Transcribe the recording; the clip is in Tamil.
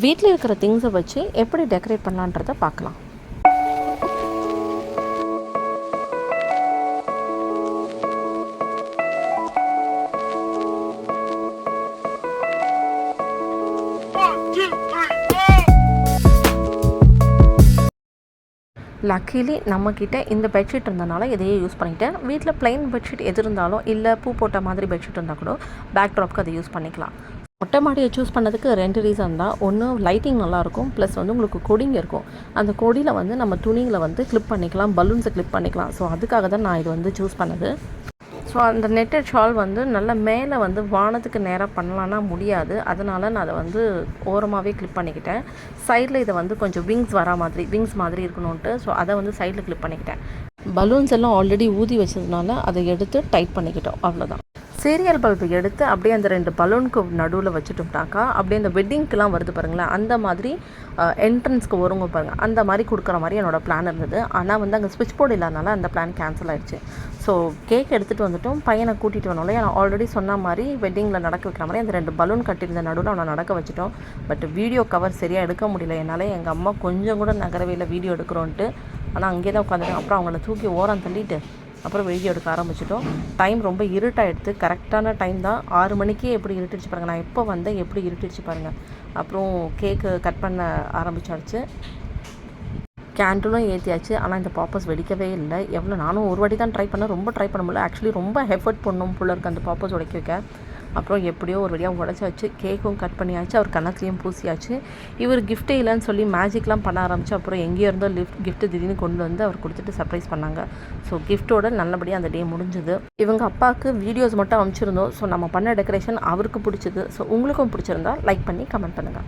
வீட்டில் இருக்கிற திங்ஸை வச்சு எப்படி டெக்கரேட் பண்ணலான்றதை பார்க்கலாம். லக்கிலி நம்மக்கிட்ட இந்த பெட்ஷீட் இருந்தனால இதையே யூஸ் பண்ணிட்டேன். வீட்டில் ப்ளைன் பெட்ஷீட் எது இருந்தாலும் இல்லை பூ போட்ட மாதிரி பெட்ஷீட் இருந்தால் கூட பேக் ட்ராப்க்கு அதை யூஸ் பண்ணிக்கலாம். மொட்டை மாடியை சூஸ் பண்ணதுக்கு 2 ரீசன் தான். ஒன்று, லைட்டிங் நல்லாயிருக்கும், ப்ளஸ் வந்து உங்களுக்கு கொடிங்க இருக்கும். அந்த கொடியில் வந்து நம்ம துணிகளை வந்து கிளிப் பண்ணிக்கலாம், பலூன்ஸை கிளிப் பண்ணிக்கலாம். ஸோ அதுக்காக தான் நான் இது வந்து சூஸ் பண்ணது. ஸோ அந்த நெட்டட் ஷால் வந்து நல்லா மேலே வந்து வானத்துக்கு நேராக பண்ணலான்னா முடியாது. அதனால் நான் அதை வந்து ஓரமாகவே கிளிப் பண்ணிக்கிட்டேன். சைடில் இதை வந்து கொஞ்சம் விங்ஸ் மாதிரி இருக்கணுன்ட்டு ஸோ அதை வந்து சைடில் கிளிப் பண்ணிக்கிட்டேன். பலூன்ஸ் எல்லாம் ஆல்ரெடி ஊதி வச்சதுனால அதை எடுத்து டைட் பண்ணிக்கிட்டோம், அவ்வளோதான். சீரியல் பல்பு எடுத்து அப்படியே அந்த 2 பலூனுக்கு நடுவில் வச்சுட்டோம்னாக்கா அப்படியே அந்த வெட்டிங்க்கெலாம் வருது பாருங்களேன், அந்த மாதிரி என்ட்ரன்ஸ்க்கு வருங்க பாருங்கள், அந்த மாதிரி கொடுக்குற மாதிரி என்னோடய பிளான் இருந்தது. ஆனால் வந்து அங்கே ஸ்விட்ச் போர்டு இல்லாதனால அந்த பிளான் கேன்சல் ஆகிடுச்சு. ஸோ கேக் எடுத்துகிட்டு வந்துட்டோம், பையனை கூட்டிகிட்டு வரணும்ல. நான் ஆல்ரெடி சொன்ன மாதிரி வெட்டிங்கில் நடக்க வைக்கிற மாதிரி அந்த 2 பலூன் கட்டியிருந்த நடுவில் அவனை நடக்க வச்சுட்டோம். பட் வீடியோ கவர் சரியாக எடுக்க முடியல என்னால். எங்கள் அம்மா கொஞ்சம் கூட நகரவே இல்லை வீடியோ எடுக்கிறோன்ட்டு. ஆனால் அங்கேயே தான் உட்காந்துட்டேன். அப்புறம் அவங்கள தூக்கி ஓரம் தள்ளிட்டு அப்புறம் வீடியோ எடுக்க ஆரம்பிச்சிட்டோம். டைம் ரொம்ப இருட்டாகிடுது. கரெக்டான டைம் தான், 6 மணிக்கே எப்படி இருட்டுச்சு பாருங்கள். நான் எப்போ வந்தேன் எப்படி இருட்டுச்சு பாருங்கள். அப்புறம் கேக்கு கட் பண்ண ஆரம்பிச்சாச்சு, கேண்டிலும் ஏற்றியாச்சு. ஆனால் இந்த பாப்பர்ஸ் வெடிக்கவே இல்லை. நானும் ஒரு வாட்டி தான் ட்ரை பண்ணேன், ரொம்ப ட்ரை பண்ண முடியல. ஆக்சுவலி ரொம்ப எஃபர்ட் பண்ணணும் போல இருக்குது அந்த பாப்பர்ஸ் உடைக்க வைக்க. அப்புறம் எப்படியோ ஒரு வழியாக உடைச்சாச்சு, கேக்கும் கட் பண்ணியாச்சு, அவர் கன்னத்துலேயும் பூசியாச்சு. இவர் கிஃப்ட்டே இல்லைன்னு சொல்லி மேஜிக்லாம் பண்ண ஆரம்பிச்சு. அப்புறம் எங்கேயோ இருந்தோ கிஃப்ட்டு திடீர்னு கொண்டு வந்து அவர் கொடுத்துட்டு சர்ப்ரைஸ் பண்ணாங்க. ஸோ கிஃப்ட்டோட நல்லபடியாக அந்த டே முடிஞ்சுது. இவங்க அப்பாவுக்கு வீடியோஸ் மட்டும் அனுப்பிச்சிருந்தோம். ஸோ நம்ம பண்ண டெக்கரேஷன் அவருக்கு பிடிச்சிது. ஸோ உங்களுக்கும் பிடிச்சிருந்தா லைக் பண்ணி கமெண்ட் பண்ணுங்கள்.